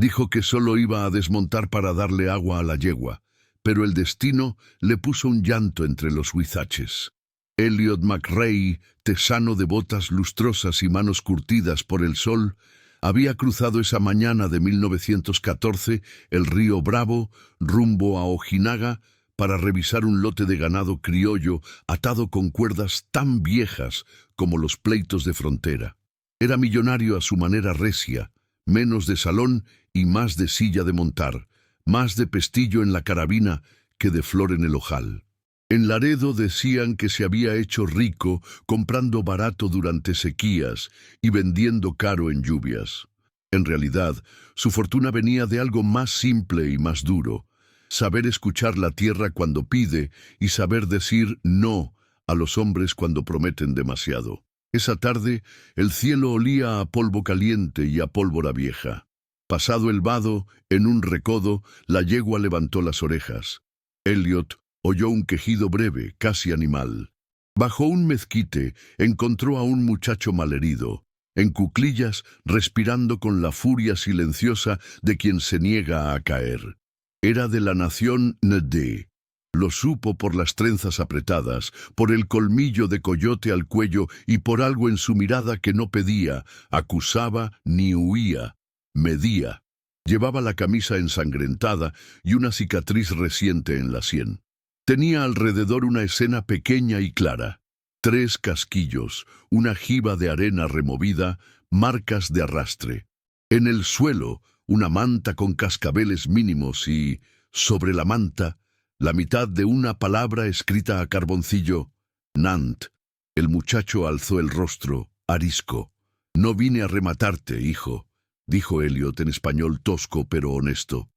Dijo que solo iba a desmontar para darle agua a la yegua, pero el destino le puso un llanto entre los huizaches. Elliot McRae, tesano de botas lustrosas y manos curtidas por el sol, había cruzado esa mañana de 1914 el río Bravo rumbo a Ojinaga para revisar un lote de ganado criollo atado con cuerdas tan viejas como los pleitos de frontera. Era millonario a su manera recia, menos de salón y más de silla de montar, más de pestillo en la carabina que de flor en el ojal. En Laredo decían que se había hecho rico comprando barato durante sequías y vendiendo caro en lluvias. En realidad, su fortuna venía de algo más simple y más duro: saber escuchar la tierra cuando pide y saber decir no a los hombres cuando prometen demasiado. Esa tarde, el cielo olía a polvo caliente y a pólvora vieja. Pasado el vado, en un recodo, la yegua levantó las orejas. Elliot oyó un quejido breve, casi animal. Bajo un mezquite, encontró a un muchacho malherido, en cuclillas, respirando con la furia silenciosa de quien se niega a caer. Era de la nación Ndé. Lo supo por las trenzas apretadas, por el colmillo de coyote al cuello y por algo en su mirada que no pedía, acusaba ni huía, medía. Llevaba la camisa ensangrentada y una cicatriz reciente en la sien. Tenía alrededor una escena pequeña y clara: 3 casquillos, una jiba de arena removida, marcas de arrastre. En el suelo, una manta con cascabeles mínimos y, sobre la manta, la mitad de una palabra escrita a carboncillo: Nant. El muchacho alzó el rostro, arisco. «No vine a rematarte, hijo», dijo Elliot en español tosco pero honesto.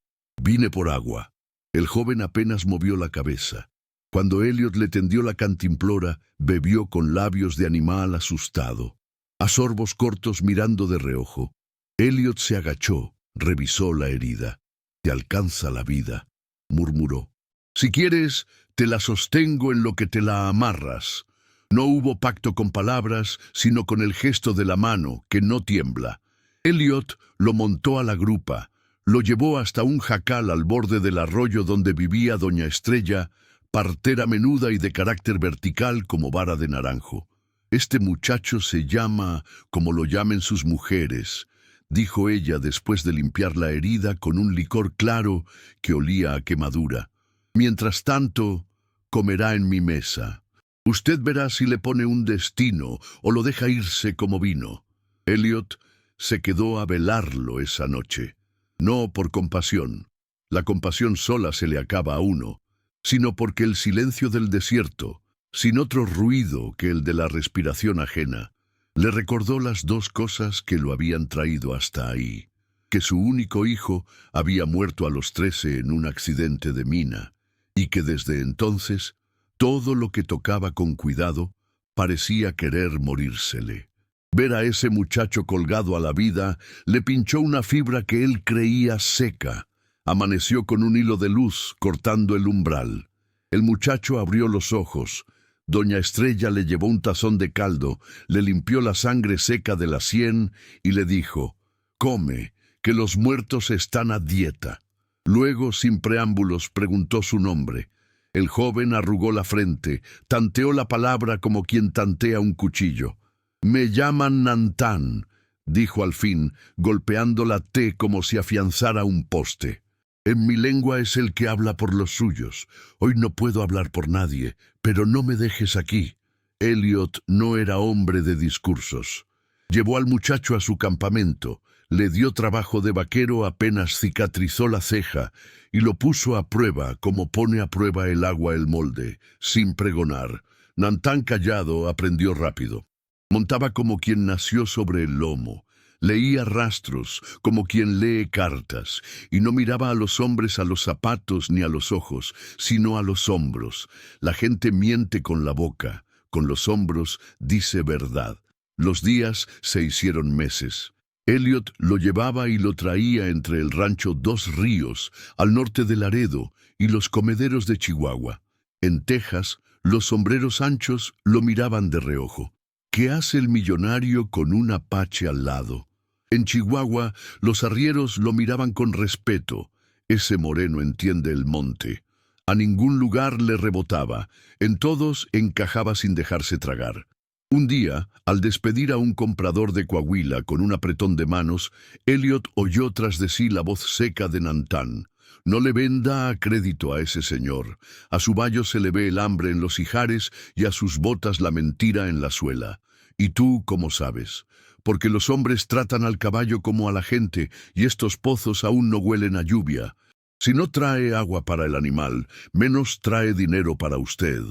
«Vine por agua». El joven apenas movió la cabeza. Cuando Elliot le tendió la cantimplora, bebió con labios de animal asustado, a sorbos cortos mirando de reojo. Elliot se agachó, revisó la herida. «Te alcanza la vida», murmuró. «Si quieres, te la sostengo en lo que te la amarras». No hubo pacto con palabras, sino con el gesto de la mano, que no tiembla. Elliot lo montó a la grupa, lo llevó hasta un jacal al borde del arroyo donde vivía doña Estrella, partera menuda y de carácter vertical como vara de naranjo. «Este muchacho se llama como lo llamen sus mujeres», dijo ella después de limpiar la herida con un licor claro que olía a quemadura. «Mientras tanto, comerá en mi mesa. Usted verá si le pone un destino o lo deja irse como vino». Elliot se quedó a velarlo esa noche. No por compasión. La compasión sola se le acaba a uno, sino porque el silencio del desierto, sin otro ruido que el de la respiración ajena, le recordó las 2 cosas que lo habían traído hasta ahí: que su único hijo había muerto a los 13 en un accidente de mina, y que desde entonces todo lo que tocaba con cuidado parecía querer morírsele. Ver a ese muchacho colgado a la vida le pinchó una fibra que él creía seca. Amaneció con un hilo de luz cortando el umbral. El muchacho abrió los ojos. Doña Estrella le llevó un tazón de caldo, le limpió la sangre seca de la sien y le dijo: «Come, que los muertos están a dieta». Luego, sin preámbulos, preguntó su nombre. El joven arrugó la frente, tanteó la palabra como quien tantea un cuchillo. «Me llaman Nantán», dijo al fin, golpeando la T como si afianzara un poste. «En mi lengua es el que habla por los suyos. Hoy no puedo hablar por nadie, pero no me dejes aquí». Elliot no era hombre de discursos. Llevó al muchacho a su campamento, le dio trabajo de vaquero apenas cicatrizó la ceja y lo puso a prueba como pone a prueba el agua el molde, sin pregonar. Nantán, callado, aprendió rápido. Montaba como quien nació sobre el lomo. Leía rastros como quien lee cartas y no miraba a los hombres a los zapatos ni a los ojos, sino a los hombros. La gente miente con la boca, con los hombros dice verdad. Los días se hicieron meses. Elliot lo llevaba y lo traía entre el rancho Dos Ríos, al norte de Laredo, y los comederos de Chihuahua. En Texas, los sombreros anchos lo miraban de reojo. ¿Qué hace el millonario con un apache al lado? En Chihuahua, los arrieros lo miraban con respeto. Ese moreno entiende el monte. A ningún lugar le rebotaba. En todos encajaba sin dejarse tragar. Un día, al despedir a un comprador de Coahuila con un apretón de manos, Elliot oyó tras de sí la voz seca de Nantán. No le venda crédito a ese señor. A su bayo se le ve el hambre en los ijares y a sus botas la mentira en la suela. ¿Y tú cómo sabes? Porque los hombres tratan al caballo como a la gente y estos pozos aún no huelen a lluvia. Si no trae agua para el animal, menos trae dinero para usted.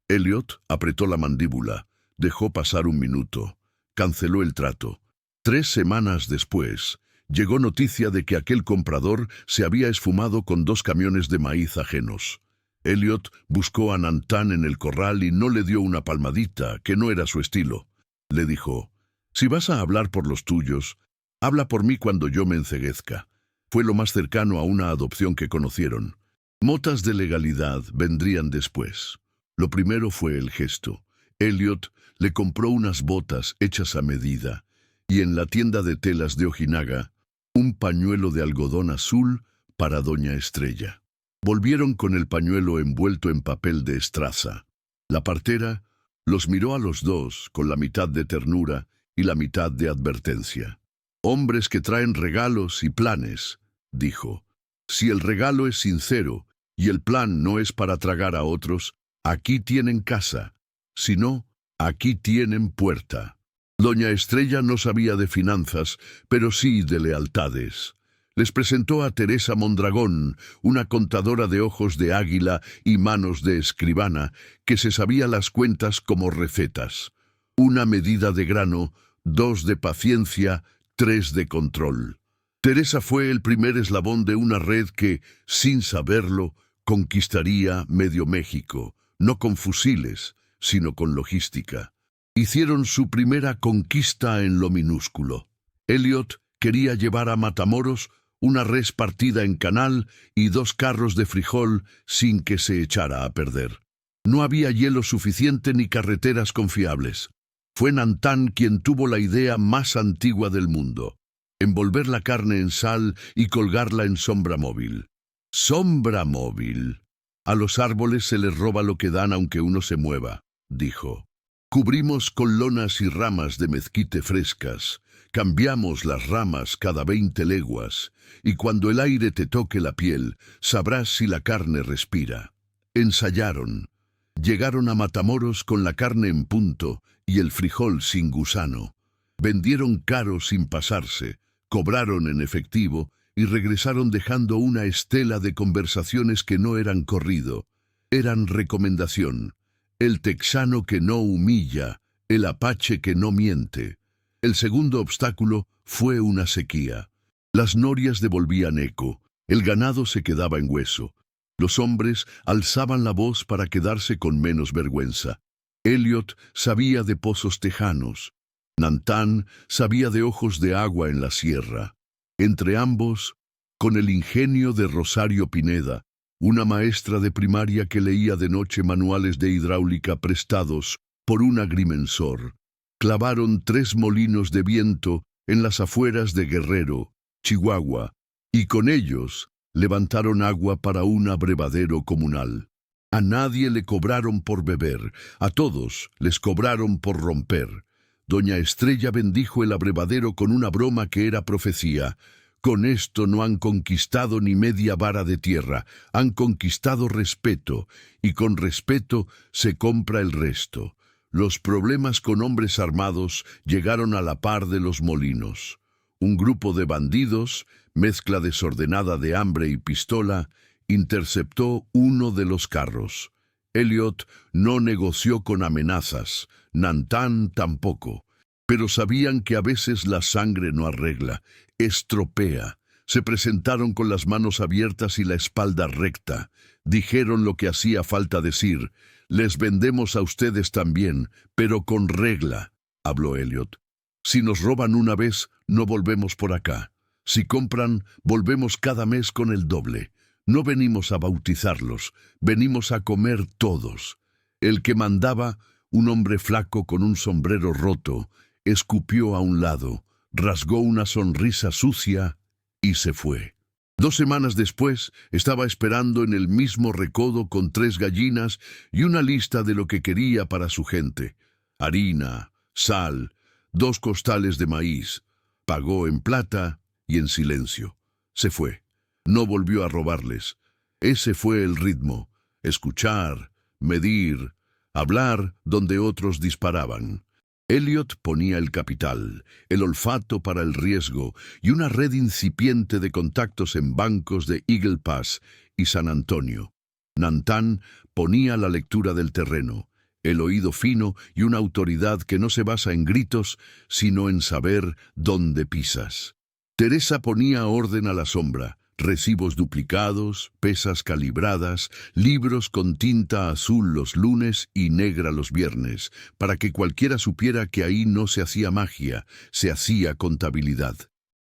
Elliot apretó la mandíbula. Dejó pasar un minuto. Canceló el trato. 3 semanas después, llegó noticia de que aquel comprador se había esfumado con 2 camiones de maíz ajenos. Elliot buscó a Nantán en el corral y no le dio una palmadita, que no era su estilo. Le dijo: «Si vas a hablar por los tuyos, habla por mí cuando yo me enceguezca». Fue lo más cercano a una adopción que conocieron. Motas de legalidad vendrían después. Lo primero fue el gesto. Elliot le compró unas botas hechas a medida y en la tienda de telas de Ojinaga un pañuelo de algodón azul para Doña Estrella. Volvieron con el pañuelo envuelto en papel de estraza. La partera los miró a los dos con la mitad de ternura y la mitad de advertencia. «Hombres que traen regalos y planes», dijo. «Si el regalo es sincero y el plan no es para tragar a otros, aquí tienen casa. Si no, aquí tienen puerta». Doña Estrella no sabía de finanzas, pero sí de lealtades. Les presentó a Teresa Mondragón, una contadora de ojos de águila y manos de escribana, que se sabía las cuentas como recetas. 1 medida de grano, 2 de paciencia, 3 de control. Teresa fue el primer eslabón de una red que, sin saberlo, conquistaría medio México, no con fusiles, sino con logística. Hicieron su primera conquista en lo minúsculo. Elliot quería llevar a Matamoros una res partida en canal y 2 carros de frijol sin que se echara a perder. No había hielo suficiente ni carreteras confiables. Fue Nantán quien tuvo la idea más antigua del mundo: envolver la carne en sal y colgarla en sombra móvil. «Sombra móvil. A los árboles se les roba lo que dan aunque uno se mueva», dijo. «Cubrimos con lonas y ramas de mezquite frescas, cambiamos las ramas cada 20 leguas, y cuando el aire te toque la piel, sabrás si la carne respira». Ensayaron. Llegaron a Matamoros con la carne en punto y el frijol sin gusano. Vendieron caro sin pasarse, cobraron en efectivo y regresaron dejando una estela de conversaciones que no eran corrido, eran recomendación. El texano que no humilla, el apache que no miente. El segundo obstáculo fue una sequía. Las norias devolvían eco, el ganado se quedaba en hueso. Los hombres alzaban la voz para quedarse con menos vergüenza. Elliot sabía de pozos tejanos. Nantán sabía de ojos de agua en la sierra. Entre ambos, con el ingenio de Rosario Pineda, una maestra de primaria que leía de noche manuales de hidráulica prestados por un agrimensor, clavaron 3 molinos de viento en las afueras de Guerrero, Chihuahua, y con ellos levantaron agua para un abrevadero comunal. A nadie le cobraron por beber, a todos les cobraron por romper. Doña Estrella bendijo el abrevadero con una broma que era profecía. «Con esto no han conquistado ni media vara de tierra, han conquistado respeto, y con respeto se compra el resto». Los problemas con hombres armados llegaron a la par de los molinos. Un grupo de bandidos, mezcla desordenada de hambre y pistola, interceptó uno de los carros. Elliot no negoció con amenazas, Nantán tampoco, pero sabían que a veces la sangre no arregla, estropea. Se presentaron con las manos abiertas y la espalda recta. Dijeron lo que hacía falta decir: «Les vendemos a ustedes también, pero con regla», habló Elliot. «Si nos roban una vez, no volvemos por acá. Si compran, volvemos cada mes con el doble. No venimos a bautizarlos, venimos a comer todos». El que mandaba, un hombre flaco con un sombrero roto, escupió a un lado. rasgó una sonrisa sucia y se fue. 2 semanas después, estaba esperando en el mismo recodo con 3 gallinas y una lista de lo que quería para su gente. Harina, sal, 2 costales de maíz. Pagó en plata y en silencio. Se fue. No volvió a robarles. Ese fue el ritmo. Escuchar, medir, hablar donde otros disparaban. Elliot ponía el capital, el olfato para el riesgo y una red incipiente de contactos en bancos de Eagle Pass y San Antonio. Nantan ponía la lectura del terreno, el oído fino y una autoridad que no se basa en gritos, sino en saber dónde pisas. Teresa ponía orden a la sombra, recibos duplicados, pesas calibradas, libros con tinta azul los lunes y negra los viernes, para que cualquiera supiera que ahí no se hacía magia, se hacía contabilidad.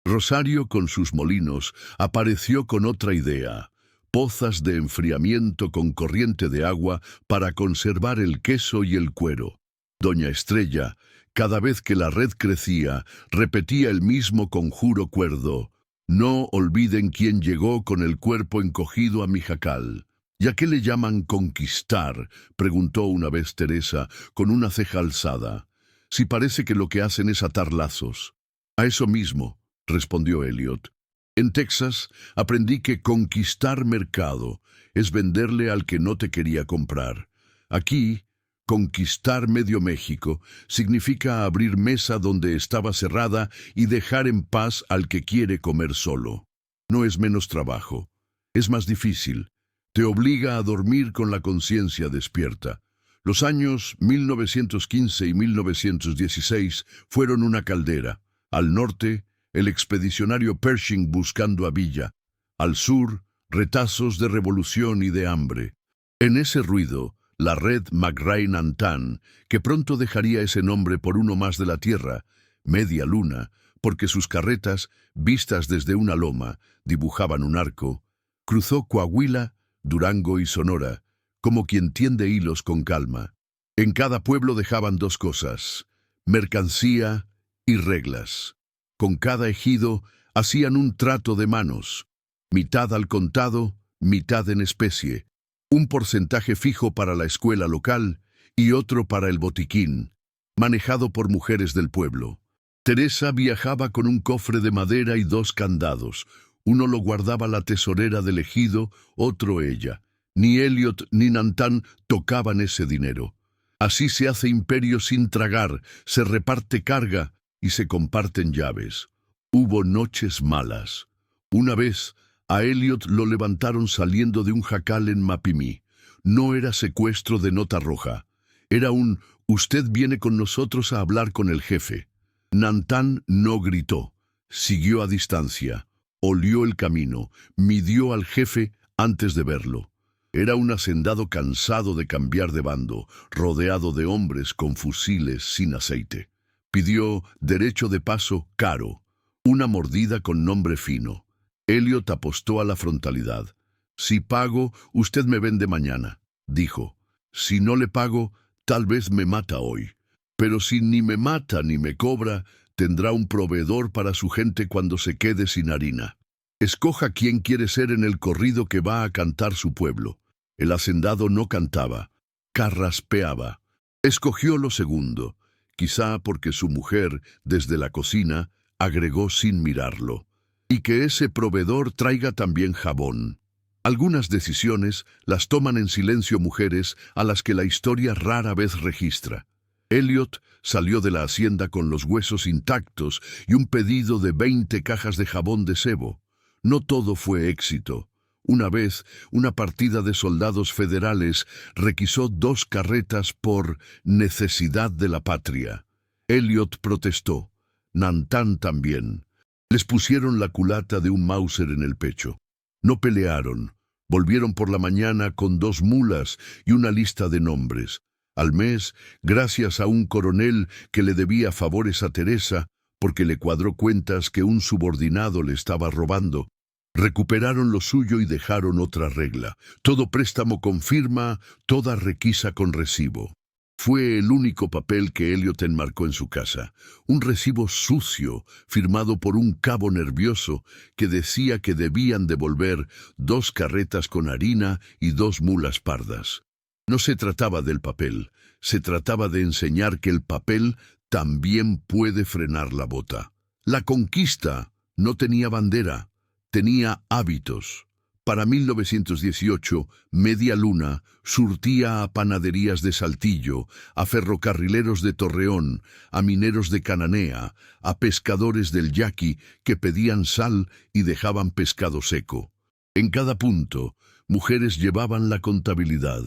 Rosario, con sus molinos, apareció con otra idea: pozas de enfriamiento con corriente de agua para conservar el queso y el cuero. Doña Estrella, cada vez que la red crecía, repetía el mismo conjuro cuerdo: no olviden quién llegó con el cuerpo encogido a mi jacal. ¿Y a qué le llaman conquistar?, preguntó una vez Teresa, con una ceja alzada. Si parece que lo que hacen es atar lazos. A eso mismo, respondió Elliot. En Texas aprendí que conquistar mercado es venderle al que no te quería comprar. Aquí, conquistar medio México significa abrir mesa donde estaba cerrada y dejar en paz al que quiere comer solo. No es menos trabajo, es más difícil. Te obliga a dormir con la conciencia despierta. Los años 1915 y 1916 fueron una caldera. Al norte, el expedicionario Pershing buscando a Villa. Al sur, retazos de revolución y de hambre. En ese ruido, la red McRae-Nantan, que pronto dejaría ese nombre por uno más de la tierra, media luna, porque sus carretas, vistas desde una loma, dibujaban un arco, cruzó Coahuila, Durango y Sonora, como quien tiende hilos con calma. En cada pueblo dejaban 2 cosas: mercancía y reglas. Con cada ejido hacían un trato de manos, mitad al contado, mitad en especie, un porcentaje fijo para la escuela local y otro para el botiquín, manejado por mujeres del pueblo. Teresa viajaba con un cofre de madera y 2 candados. Uno lo guardaba la tesorera del ejido, otro ella. Ni Elliot ni Nantan tocaban ese dinero. Así se hace imperio sin tragar, se reparte carga y se comparten llaves. Hubo noches malas. Una vez, a Elliot lo levantaron saliendo de un jacal en Mapimí. No era secuestro de nota roja. Era un: usted viene con nosotros a hablar con el jefe. Nantan no gritó. Siguió a distancia. Olió el camino. Midió al jefe antes de verlo. Era un hacendado cansado de cambiar de bando, rodeado de hombres con fusiles sin aceite. Pidió derecho de paso caro, una mordida con nombre fino. Elliot apostó a la frontalidad. Si pago, usted me vende mañana, dijo. Si no le pago, tal vez me mata hoy. Pero si ni me mata ni me cobra, tendrá un proveedor para su gente cuando se quede sin harina. Escoja quién quiere ser en el corrido que va a cantar su pueblo. El hacendado no cantaba, carraspeaba. Escogió lo segundo, quizá porque su mujer, desde la cocina, agregó sin mirarlo. Y que ese proveedor traiga también jabón. Algunas decisiones las toman en silencio mujeres a las que la historia rara vez registra. Elliot salió de la hacienda con los huesos intactos y un pedido de 20 cajas de jabón de sebo. No todo fue éxito. Una vez, una partida de soldados federales requisó 2 carretas por necesidad de la patria. Elliot protestó. Nantan también. Les pusieron la culata de un Mauser en el pecho. No pelearon. Volvieron por la mañana con 2 mulas y una lista de nombres. Al mes, gracias a un coronel que le debía favores a Teresa, porque le cuadró cuentas que un subordinado le estaba robando, recuperaron lo suyo y dejaron otra regla: todo préstamo con firma, toda requisa con recibo. Fue el único papel que Elliot enmarcó en su casa, un recibo sucio firmado por un cabo nervioso que decía que debían devolver 2 carretas con harina y 2 mulas pardas. No se trataba del papel, se trataba de enseñar que el papel también puede frenar la bota. La conquista no tenía bandera, tenía hábitos. Para 1918, Media Luna surtía a panaderías de Saltillo, a ferrocarrileros de Torreón, a mineros de Cananea, a pescadores del Yaqui que pedían sal y dejaban pescado seco. En cada punto, mujeres llevaban la contabilidad.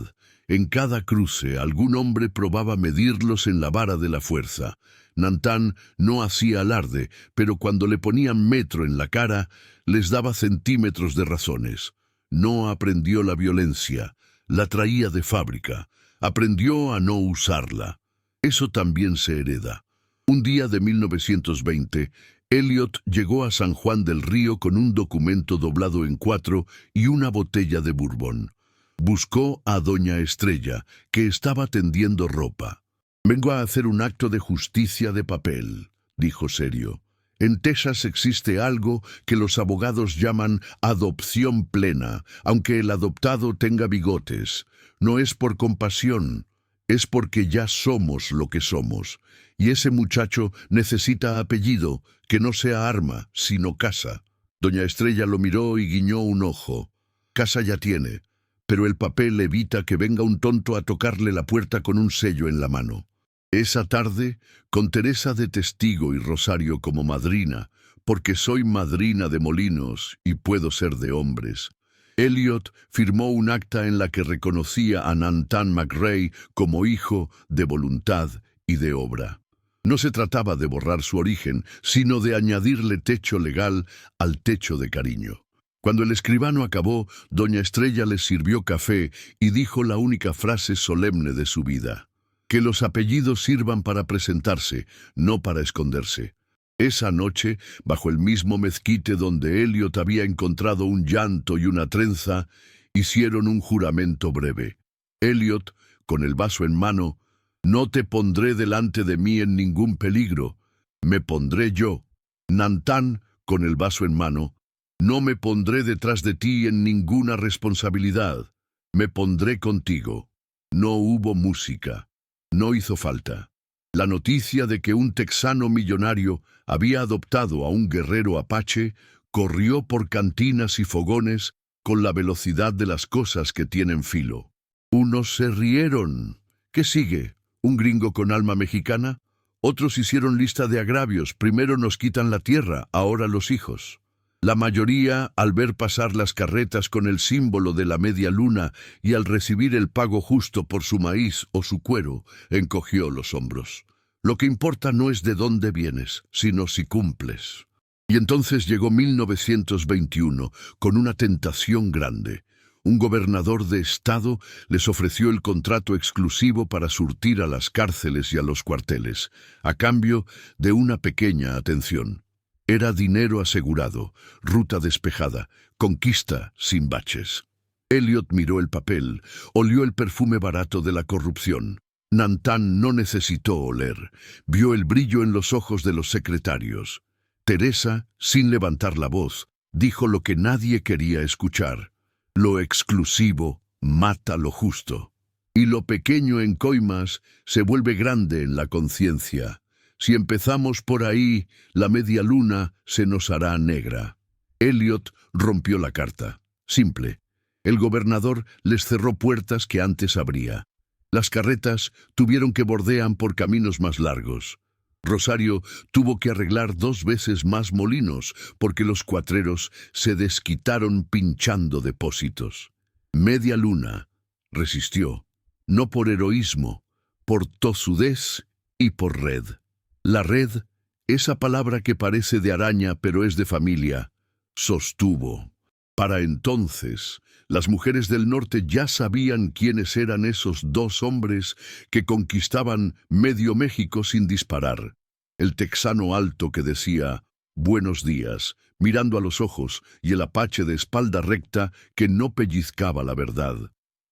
En cada cruce, algún hombre probaba medirlos en la vara de la fuerza. Nantán no hacía alarde, pero cuando le ponían metro en la cara, les daba centímetros de razones. No aprendió la violencia, la traía de fábrica. Aprendió a no usarla. Eso también se hereda. Un día de 1920, Elliot llegó a San Juan del Río con un documento doblado en 4 y una botella de bourbon. Buscó a doña Estrella, que estaba tendiendo ropa. «Vengo a hacer un acto de justicia de papel», dijo serio. «En Texas existe algo que los abogados llaman adopción plena, aunque el adoptado tenga bigotes. No es por compasión, es porque ya somos lo que somos. Y ese muchacho necesita apellido, que no sea arma, sino casa». Doña Estrella lo miró y guiñó un ojo. «Casa ya tiene, pero el papel evita que venga un tonto a tocarle la puerta con un sello en la mano». Esa tarde, con Teresa de testigo y Rosario como madrina, porque soy madrina de molinos y puedo ser de hombres, Elliot firmó un acta en la que reconocía a Nantán McRae como hijo de voluntad y de obra. No se trataba de borrar su origen, sino de añadirle techo legal al techo de cariño. Cuando el escribano acabó, doña Estrella les sirvió café y dijo la única frase solemne de su vida: «Que los apellidos sirvan para presentarse, no para esconderse». Esa noche, bajo el mismo mezquite donde Elliot había encontrado un llanto y una trenza, hicieron un juramento breve. Elliot, con el vaso en mano: «No te pondré delante de mí en ningún peligro, me pondré yo». Nantán, con el vaso en mano: «No me pondré detrás de ti en ninguna responsabilidad, me pondré contigo». No hubo música. No hizo falta. La noticia de que un texano millonario había adoptado a un guerrero apache corrió por cantinas y fogones con la velocidad de las cosas que tienen filo. Unos se rieron. ¿Qué sigue? ¿Un gringo con alma mexicana? Otros hicieron lista de agravios. Primero nos quitan la tierra, ahora los hijos. La mayoría, al ver pasar las carretas con el símbolo de la media luna y al recibir el pago justo por su maíz o su cuero, encogió los hombros. Lo que importa no es de dónde vienes, sino si cumples. Y entonces llegó 1921, con una tentación grande. Un gobernador de estado les ofreció el contrato exclusivo para surtir a las cárceles y a los cuarteles, a cambio de una pequeña atención. Era dinero asegurado, ruta despejada, conquista sin baches. Elliot miró el papel, olió el perfume barato de la corrupción. Nantán no necesitó oler, vio el brillo en los ojos de los secretarios. Teresa, sin levantar la voz, dijo lo que nadie quería escuchar: «Lo exclusivo mata lo justo». Y lo pequeño en coimas se vuelve grande en la conciencia. Si empezamos por ahí, la media luna se nos hará negra. Elliot rompió la carta. Simple. El gobernador les cerró puertas que antes abría. Las carretas tuvieron que bordear por caminos más largos. Rosario tuvo que arreglar 2 veces más molinos porque los cuatreros se desquitaron pinchando depósitos. Media luna resistió, no por heroísmo, por tosudez y por red. La red, esa palabra que parece de araña pero es de familia, sostuvo. Para entonces, las mujeres del norte ya sabían quiénes eran esos 2 hombres que conquistaban medio México sin disparar. El texano alto que decía «buenos días», mirando a los ojos, y el apache de espalda recta que no pellizcaba la verdad.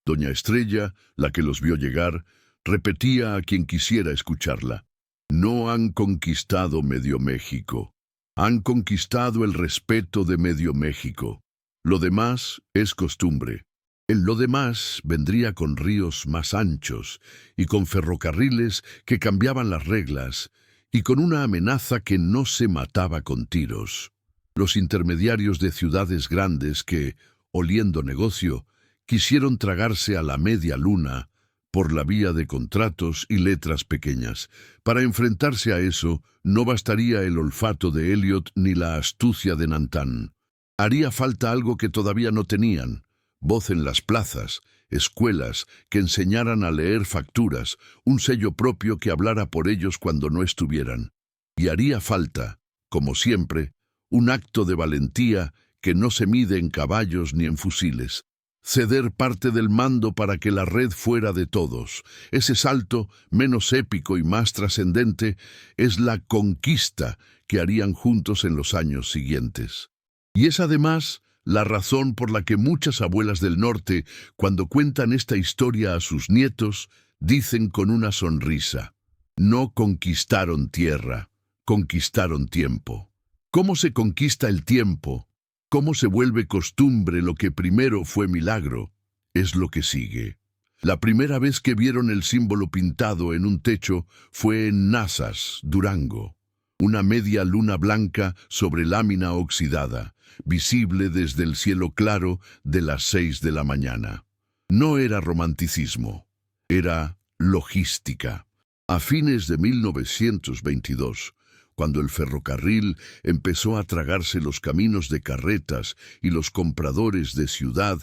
Doña Estrella, la que los vio llegar, Repetía a quien quisiera escucharla. No han conquistado medio México. Han conquistado el respeto de medio México. Lo demás es costumbre. En lo demás vendría con ríos más anchos y con ferrocarriles que cambiaban las reglas y con una amenaza que no se mataba con tiros. Los intermediarios de ciudades grandes que, oliendo negocio, quisieron tragarse a la media luna por la vía de contratos y letras pequeñas. Para enfrentarse a eso, no bastaría el olfato de Elliot ni la astucia de Nantan. Haría falta algo que todavía no tenían: voz en las plazas, escuelas que enseñaran a leer facturas, un sello propio que hablara por ellos cuando no estuvieran. Y haría falta, como siempre, un acto de valentía que no se mide en caballos ni en fusiles. Ceder parte del mando para que la red fuera de todos. Ese salto, menos épico y más trascendente, es la conquista que harían juntos en los años siguientes. Y es además la razón por la que muchas abuelas del norte, cuando cuentan esta historia a sus nietos, dicen con una sonrisa: no conquistaron tierra, conquistaron tiempo. ¿Cómo se conquista el tiempo? ¿Cómo se vuelve costumbre lo que primero fue milagro? Es lo que sigue. La primera vez que vieron el símbolo pintado en un techo fue en Nazas, Durango. Una media luna blanca sobre lámina oxidada, visible desde el cielo claro de las 6 de la mañana. No era romanticismo, era logística. A fines de 1922, cuando el ferrocarril empezó a tragarse los caminos de carretas y los compradores de ciudad,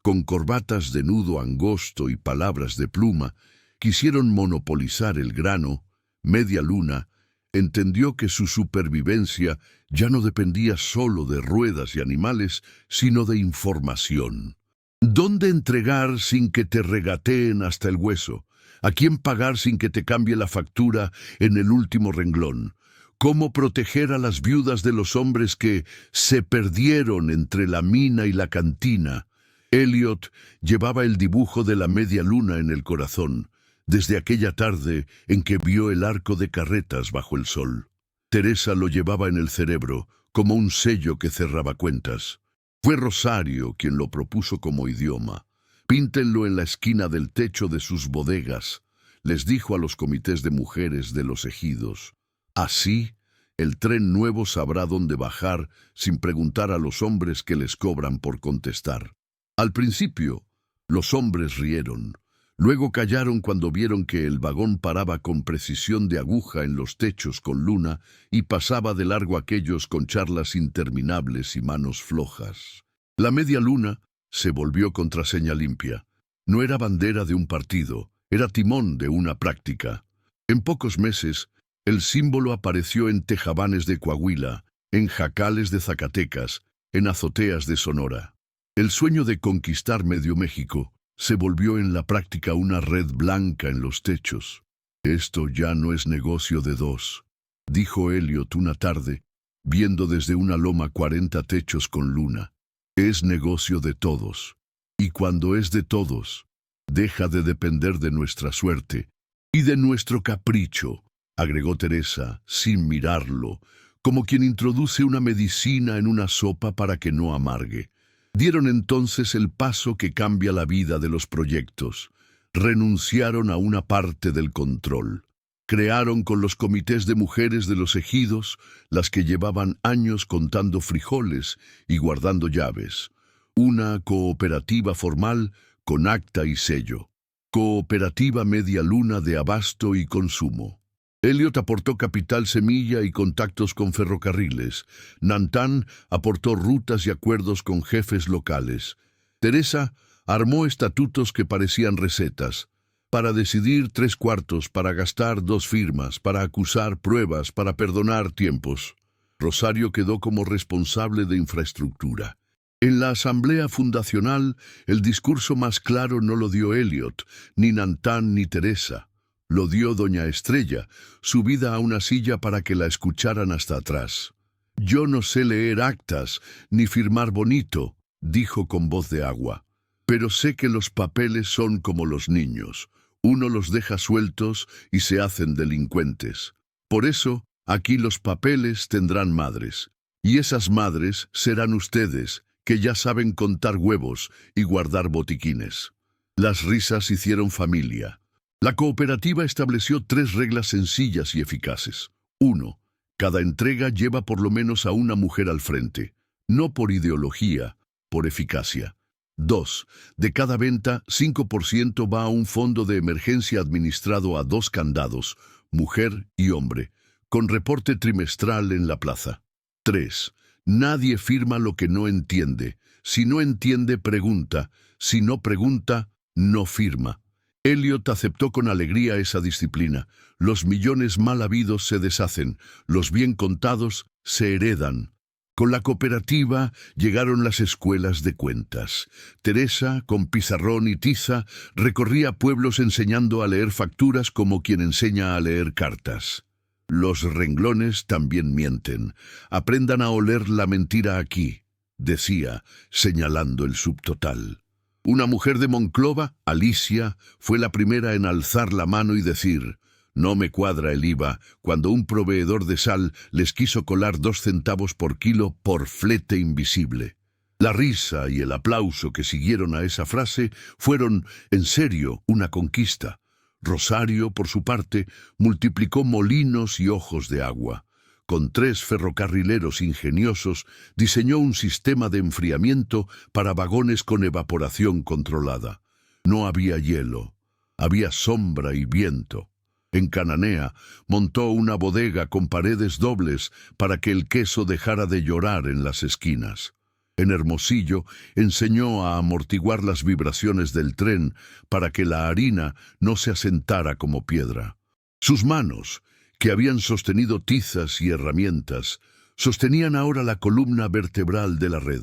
con corbatas de nudo angosto y palabras de pluma, quisieron monopolizar el grano, Media Luna entendió que su supervivencia ya no dependía solo de ruedas y animales, sino de información. ¿Dónde entregar sin que te regateen hasta el hueso? ¿A quién pagar sin que te cambie la factura en el último renglón? ¿Cómo proteger a las viudas de los hombres que se perdieron entre la mina y la cantina? Elliot llevaba el dibujo de la media luna en el corazón, desde aquella tarde en que vio el arco de carretas bajo el sol. Teresa lo llevaba en el cerebro, como un sello que cerraba cuentas. Fue Rosario quien lo propuso como idioma. Píntenlo en la esquina del techo de sus bodegas, les dijo a los comités de mujeres de los ejidos. Así, el tren nuevo sabrá dónde bajar sin preguntar a los hombres que les cobran por contestar. Al principio, los hombres rieron. Luego callaron cuando vieron que el vagón paraba con precisión de aguja en los techos con luna y pasaba de largo aquellos con charlas interminables y manos flojas. La media luna se volvió contraseña limpia. No era bandera de un partido, era timón de una práctica. En pocos meses, el símbolo apareció en tejabanes de Coahuila, en jacales de Zacatecas, en azoteas de Sonora. El sueño de conquistar medio México se volvió en la práctica una red blanca en los techos. Esto ya no es negocio de dos, dijo Elliot una tarde, viendo desde una loma 40 techos con luna. Es negocio de todos. Y cuando es de todos, deja de depender de nuestra suerte y de nuestro capricho, agregó Teresa, sin mirarlo, como quien introduce una medicina en una sopa para que no amargue. Dieron entonces el paso que cambia la vida de los proyectos. Renunciaron a una parte del control. Crearon con los comités de mujeres de los ejidos, las que llevaban años contando frijoles y guardando llaves, una cooperativa formal con acta y sello. Cooperativa Media Luna de Abasto y Consumo. Elliot aportó capital semilla y contactos con ferrocarriles. Nantan aportó rutas y acuerdos con jefes locales. Teresa armó estatutos que parecían recetas. Para decidir 3/4, para gastar 2 firmas, para acusar pruebas, para perdonar tiempos. Rosario quedó como responsable de infraestructura. En la asamblea fundacional, el discurso más claro no lo dio Elliot, ni Nantan ni Teresa. Lo dio doña Estrella, subida a una silla para que la escucharan hasta atrás. Yo no sé leer actas, ni firmar bonito, dijo con voz de agua. Pero sé que los papeles son como los niños. Uno los deja sueltos y se hacen delincuentes. Por eso, aquí los papeles tendrán madres. Y esas madres serán ustedes, que ya saben contar huevos y guardar botiquines. Las risas hicieron familia. La cooperativa estableció 3 reglas sencillas y eficaces. 1. Cada entrega lleva por lo menos a una mujer al frente. No por ideología, por eficacia. 2. De cada venta, 5% va a un fondo de emergencia administrado a 2 candados, mujer y hombre, con reporte trimestral en la plaza. 3. Nadie firma lo que no entiende. Si no entiende, pregunta. Si no pregunta, no firma. Elliot aceptó con alegría esa disciplina. Los millones mal habidos se deshacen, los bien contados se heredan. Con la cooperativa llegaron las escuelas de cuentas. Teresa, con pizarrón y tiza, recorría pueblos enseñando a leer facturas como quien enseña a leer cartas. Los renglones también mienten. Aprendan a oler la mentira aquí, decía, señalando el subtotal. Una mujer de Monclova, Alicia, fue la primera en alzar la mano y decir: «No me cuadra el IVA», cuando un proveedor de sal les quiso colar 2 centavos por kilo por flete invisible. La risa y el aplauso que siguieron a esa frase fueron, en serio, una conquista. Rosario, por su parte, multiplicó molinos y ojos de agua. Con 3 ferrocarrileros ingeniosos, diseñó un sistema de enfriamiento para vagones con evaporación controlada. No había hielo, había sombra y viento. En Cananea, montó una bodega con paredes dobles para que el queso dejara de llorar en las esquinas. En Hermosillo, enseñó a amortiguar las vibraciones del tren para que la harina no se asentara como piedra. Sus manos, que habían sostenido tizas y herramientas, sostenían ahora la columna vertebral de la red.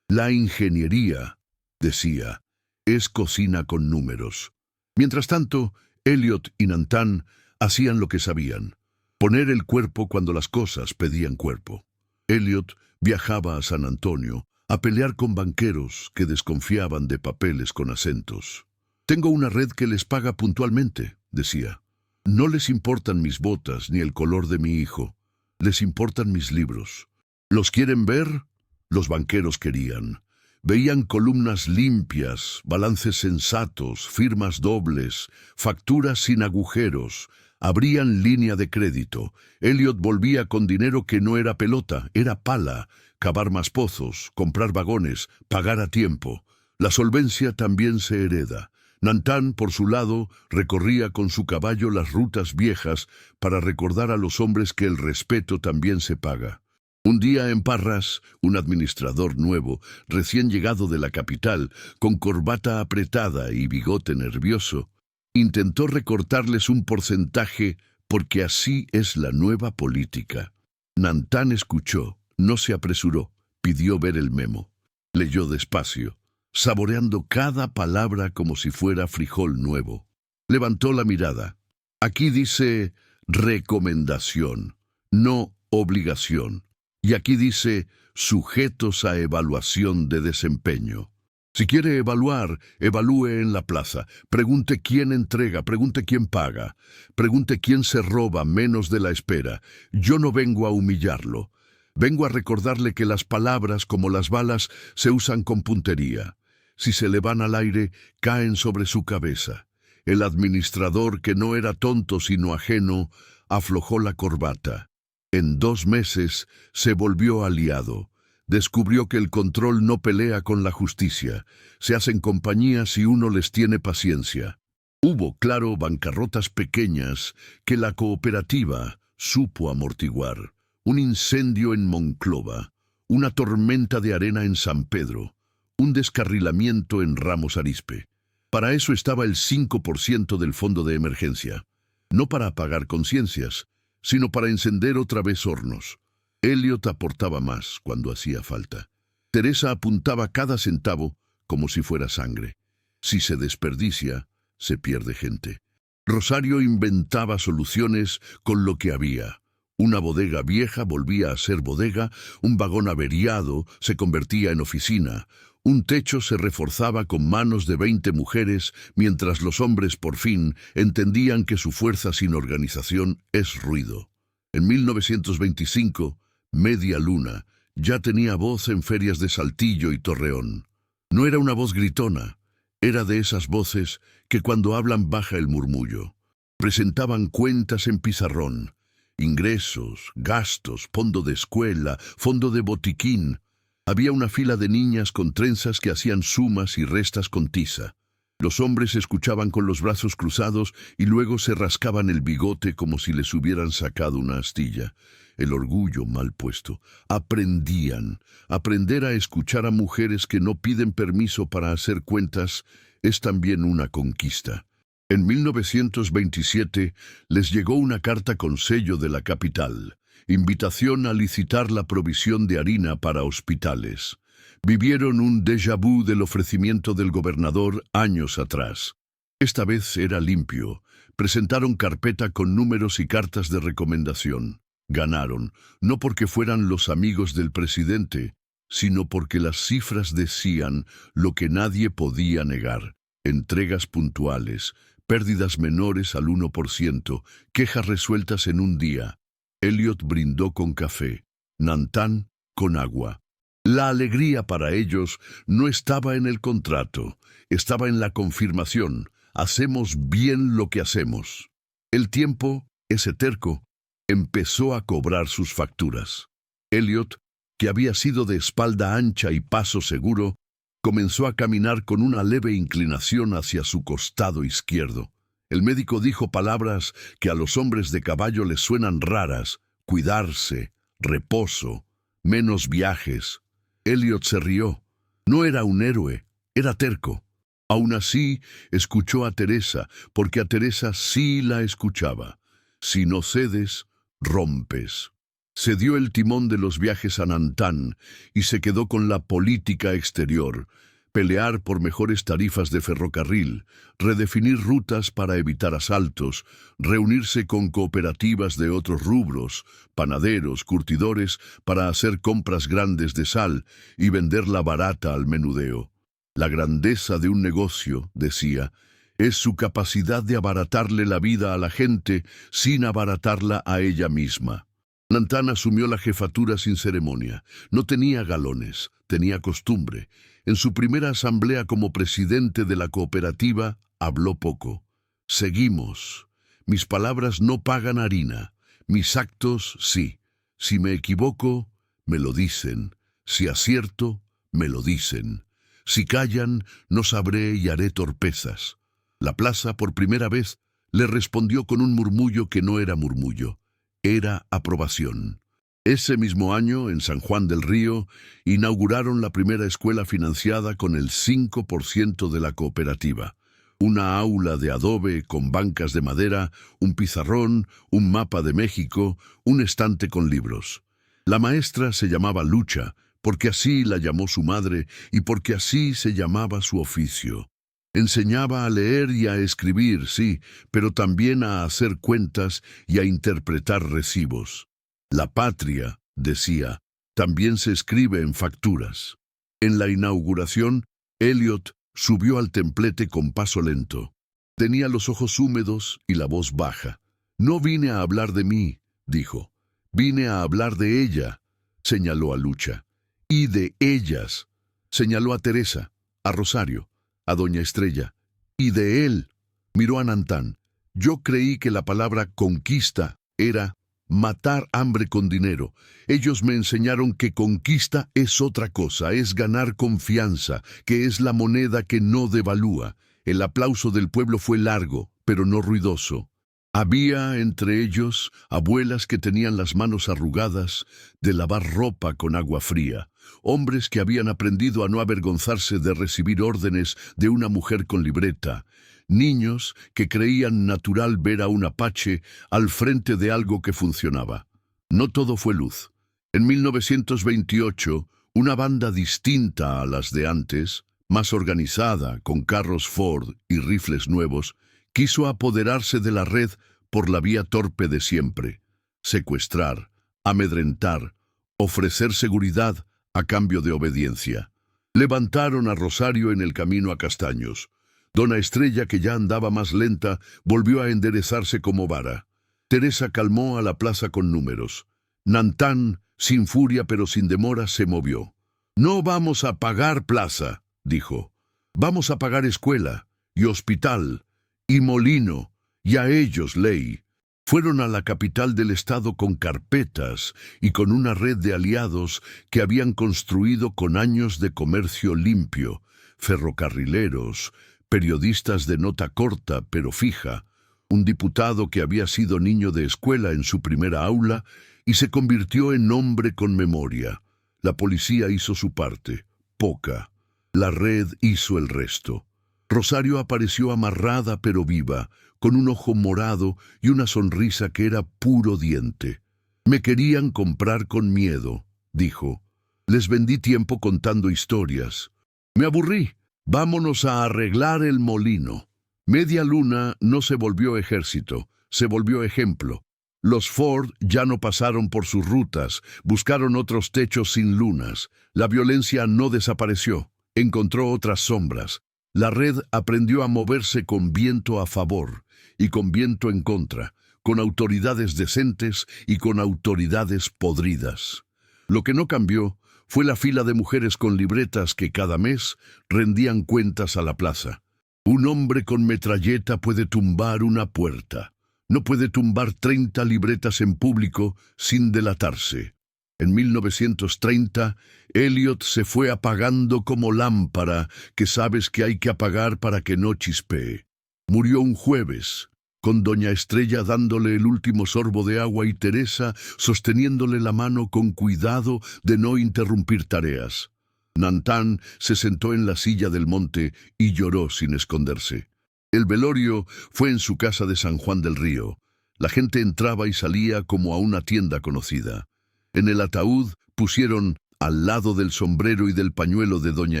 La ingeniería, decía, es cocina con números. Mientras tanto, Elliot y Nantan hacían lo que sabían: poner el cuerpo cuando las cosas pedían cuerpo. Elliot viajaba a San Antonio a pelear con banqueros que desconfiaban de papeles con acentos. «Tengo una red que les paga puntualmente», decía. «No les importan mis botas ni el color de mi hijo. Les importan mis libros. ¿Los quieren ver?». Los banqueros querían. Veían columnas limpias, balances sensatos, firmas dobles, facturas sin agujeros. Abrían línea de crédito. Elliot volvía con dinero que no era pelota, era pala. Cavar más pozos, comprar vagones, pagar a tiempo. La solvencia también se hereda. Nantan, por su lado, recorría con su caballo las rutas viejas para recordar a los hombres que el respeto también se paga. Un día en Parras, un administrador nuevo, recién llegado de la capital, con corbata apretada y bigote nervioso, intentó recortarles un porcentaje porque así es la nueva política. Nantan escuchó, no se apresuró, pidió ver el memo. Leyó despacio, saboreando cada palabra como si fuera frijol nuevo. Levantó la mirada. Aquí dice recomendación, no obligación. Y aquí dice sujetos a evaluación de desempeño. Si quiere evaluar, evalúe en la plaza. Pregunte quién entrega, pregunte quién paga. Pregunte quién se roba menos de la espera. Yo no vengo a humillarlo. Vengo a recordarle que las palabras, como las balas, se usan con puntería. Si se le van al aire, caen sobre su cabeza. El administrador, que no era tonto sino ajeno, aflojó la corbata. En 2 meses se volvió aliado. Descubrió que el control no pelea con la justicia. Se hacen compañías si uno les tiene paciencia. Hubo, claro, bancarrotas pequeñas que la cooperativa supo amortiguar. Un incendio en Monclova, una tormenta de arena en San Pedro, un descarrilamiento en Ramos Arizpe. Para eso estaba el 5% del fondo de emergencia. No para apagar conciencias, sino para encender otra vez hornos. Elliot aportaba más cuando hacía falta. Teresa apuntaba cada centavo como si fuera sangre. Si se desperdicia, se pierde gente. Rosario inventaba soluciones con lo que había. Una bodega vieja volvía a ser bodega, un vagón averiado se convertía en oficina, Un techo se reforzaba con manos de 20 mujeres, mientras los hombres por fin entendían que su fuerza sin organización es ruido. En 1925, Media Luna ya tenía voz en ferias de Saltillo y Torreón. No era una voz gritona, era de esas voces que cuando hablan baja el murmullo. Presentaban cuentas en pizarrón, ingresos, gastos, fondo de escuela, fondo de botiquín. Había una fila de niñas con trenzas que hacían sumas y restas con tiza. Los hombres escuchaban con los brazos cruzados y luego se rascaban el bigote como si les hubieran sacado una astilla. El orgullo mal puesto. Aprender a escuchar a mujeres que no piden permiso para hacer cuentas es también una conquista. En 1927 les llegó una carta con sello de la capital. Invitación a licitar la provisión de harina para hospitales. Vivieron un déjà vu del ofrecimiento del gobernador años atrás. Esta vez era limpio. Presentaron carpeta con números y cartas de recomendación. Ganaron, no porque fueran los amigos del presidente, sino porque las cifras decían lo que nadie podía negar. Entregas puntuales, pérdidas menores al 1%, quejas resueltas en un día. Elliot brindó con café, Nantán con agua. La alegría para ellos no estaba en el contrato, estaba en la confirmación. Hacemos bien lo que hacemos. El tiempo, ese terco, empezó a cobrar sus facturas. Elliot, que había sido de espalda ancha y paso seguro, comenzó a caminar con una leve inclinación hacia su costado izquierdo. El médico dijo palabras que a los hombres de caballo les suenan raras: cuidarse, reposo, menos viajes. Elliot se rió. No era un héroe, era terco. Aún así, escuchó a Teresa, porque a Teresa sí la escuchaba. Si no cedes, rompes. Cedió el timón de los viajes a Nantán y se quedó con la política exterior: pelear por mejores tarifas de ferrocarril, redefinir rutas para evitar asaltos, reunirse con cooperativas de otros rubros, panaderos, curtidores, para hacer compras grandes de sal y venderla barata al menudeo. La grandeza de un negocio, decía, es su capacidad de abaratarle la vida a la gente sin abaratarla a ella misma. Nantán asumió la jefatura sin ceremonia. No tenía galones, tenía costumbre. En su primera asamblea como presidente de la cooperativa, habló poco. Seguimos. Mis palabras no pagan harina. Mis actos, sí. Si me equivoco, me lo dicen. Si acierto, me lo dicen. Si callan, no sabré y haré torpezas. La plaza, por primera vez, le respondió con un murmullo que no era murmullo. Era aprobación. Ese mismo año, en San Juan del Río, inauguraron la primera escuela financiada con el 5% de la cooperativa. Una aula de adobe con bancas de madera, un pizarrón, un mapa de México, un estante con libros. La maestra se llamaba Lucha, porque así la llamó su madre y porque así se llamaba su oficio. Enseñaba a leer y a escribir, sí, pero también a hacer cuentas y a interpretar recibos. La patria, decía, también se escribe en facturas. En la inauguración, Elliot subió al templete con paso lento. Tenía los ojos húmedos y la voz baja. No vine a hablar de mí, dijo. Vine a hablar de ella, señaló a Lucha. Y de ellas, señaló a Teresa, a Rosario, a Doña Estrella. Y de él, miró a Nantán. Yo creí que la palabra conquista era matar hambre con dinero. Ellos me enseñaron que conquista es otra cosa, es ganar confianza, que es la moneda que no devalúa. El aplauso del pueblo fue largo, pero no ruidoso. Había entre ellos abuelas que tenían las manos arrugadas de lavar ropa con agua fría, hombres que habían aprendido a no avergonzarse de recibir órdenes de una mujer con libreta, niños que creían natural ver a un apache al frente de algo que funcionaba. No todo fue luz. En 1928, una banda distinta a las de antes, más organizada, con carros Ford y rifles nuevos, quiso apoderarse de la red por la vía torpe de siempre: secuestrar, amedrentar, ofrecer seguridad a cambio de obediencia. Levantaron a Rosario en el camino a Castaños. Dona Estrella, que ya andaba más lenta, volvió a enderezarse como vara. Teresa calmó a la plaza con números. Nantán, sin furia pero sin demora, se movió. «No vamos a pagar plaza», dijo. «Vamos a pagar escuela, y hospital, y molino, y a ellos ley». Fueron a la capital del estado con carpetas y con una red de aliados que habían construido con años de comercio limpio, ferrocarrileros, periodistas de nota corta pero fija, un diputado que había sido niño de escuela en su primera aula y se convirtió en hombre con memoria. La policía hizo su parte, poca. La red hizo el resto. Rosario apareció amarrada pero viva, con un ojo morado y una sonrisa que era puro diente. «Me querían comprar con miedo», dijo. «Les vendí tiempo contando historias. Me aburrí. Vámonos a arreglar el molino». Media Luna no se volvió ejército, se volvió ejemplo. Los Ford ya no pasaron por sus rutas, buscaron otros techos sin lunas. La violencia no desapareció, encontró otras sombras. La red aprendió a moverse con viento a favor y con viento en contra, con autoridades decentes y con autoridades podridas. Lo que no cambió fue la fila de mujeres con libretas que cada mes rendían cuentas a la plaza. Un hombre con metralleta puede tumbar una puerta. No puede tumbar 30 libretas en público sin delatarse. En 1930, Elliot se fue apagando como lámpara que sabes que hay que apagar para que no chispee. Murió un jueves, con Doña Estrella dándole el último sorbo de agua y Teresa sosteniéndole la mano con cuidado de no interrumpir tareas. Nantán se sentó en la silla del monte y lloró sin esconderse. El velorio fue en su casa de San Juan del Río. La gente entraba y salía como a una tienda conocida. En el ataúd pusieron, al lado del sombrero y del pañuelo de Doña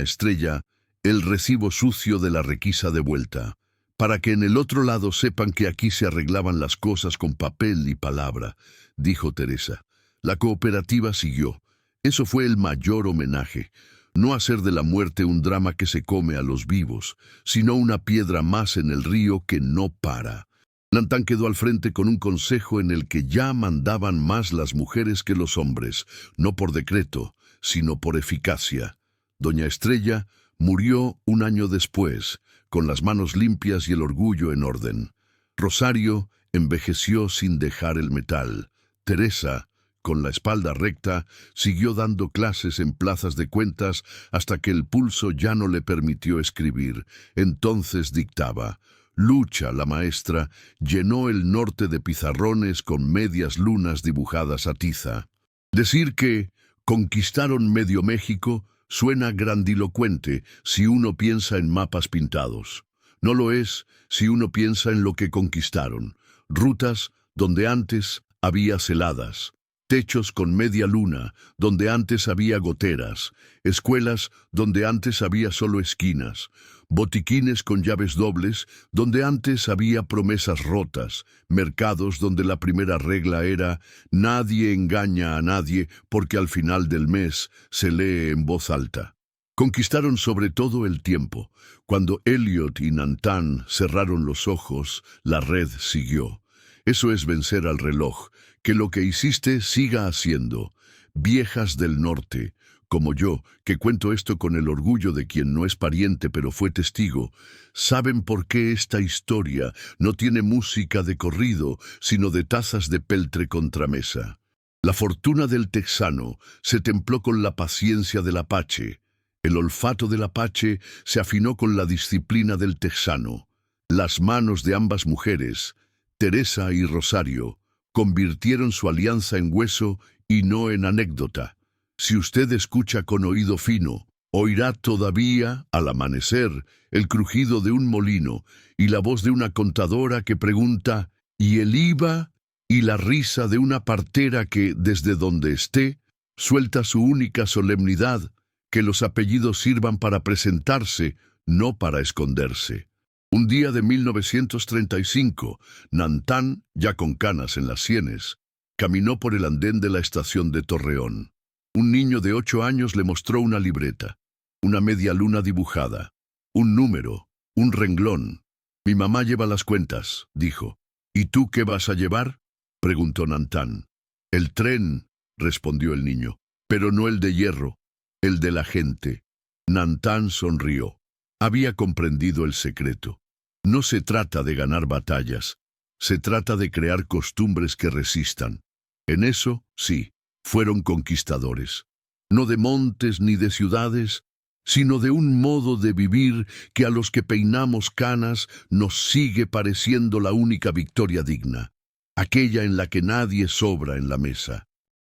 Estrella, el recibo sucio de la requisa de vuelta, para que en el otro lado sepan que aquí se arreglaban las cosas con papel y palabra, dijo Teresa. La cooperativa siguió. Eso fue el mayor homenaje. No hacer de la muerte un drama que se come a los vivos, sino una piedra más en el río que no para. Nantán quedó al frente con un consejo en el que ya mandaban más las mujeres que los hombres, no por decreto, sino por eficacia. Doña Estrella murió un año después, con las manos limpias y el orgullo en orden. Rosario envejeció sin dejar el metal. Teresa, con la espalda recta, siguió dando clases en plazas de cuentas hasta que el pulso ya no le permitió escribir. Entonces dictaba. Lucha, la maestra, llenó el norte de pizarrones con medias lunas dibujadas a tiza. Decir que conquistaron medio México suena grandilocuente si uno piensa en mapas pintados. No lo es si uno piensa en lo que conquistaron. Rutas donde antes había celadas. Techos con media luna, donde antes había goteras, escuelas donde antes había solo esquinas, botiquines con llaves dobles, donde antes había promesas rotas, mercados donde la primera regla era «nadie engaña a nadie porque al final del mes se lee en voz alta». Conquistaron sobre todo el tiempo. Cuando Elliot y Nantán cerraron los ojos, la red siguió. Eso es vencer al reloj, que lo que hiciste siga haciendo. Viejas del norte, como yo, que cuento esto con el orgullo de quien no es pariente pero fue testigo, saben por qué esta historia no tiene música de corrido, sino de tazas de peltre contra mesa. La fortuna del texano se templó con la paciencia del apache. El olfato del apache se afinó con la disciplina del texano. Las manos de ambas mujeres, Teresa y Rosario, convirtieron su alianza en hueso y no en anécdota. Si usted escucha con oído fino, oirá todavía, al amanecer, el crujido de un molino y la voz de una contadora que pregunta «¿y el IVA?» y la risa de una partera que, desde donde esté, suelta su única solemnidad, que los apellidos sirvan para presentarse, no para esconderse. Un día de 1935, Nantán, ya con canas en las sienes, caminó por el andén de la estación de Torreón. Un niño de 8 años le mostró una libreta. una media luna dibujada, un número, un renglón. Mi mamá lleva las cuentas, dijo. ¿Y tú qué vas a llevar?, preguntó Nantán. El tren, respondió el niño, pero no el de hierro, el de la gente. Nantán sonrió. Había comprendido el secreto. No se trata de ganar batallas, se trata de crear costumbres que resistan. En eso, sí, fueron conquistadores. No de montes ni de ciudades, sino de un modo de vivir que a los que peinamos canas nos sigue pareciendo la única victoria digna, aquella en la que nadie sobra en la mesa.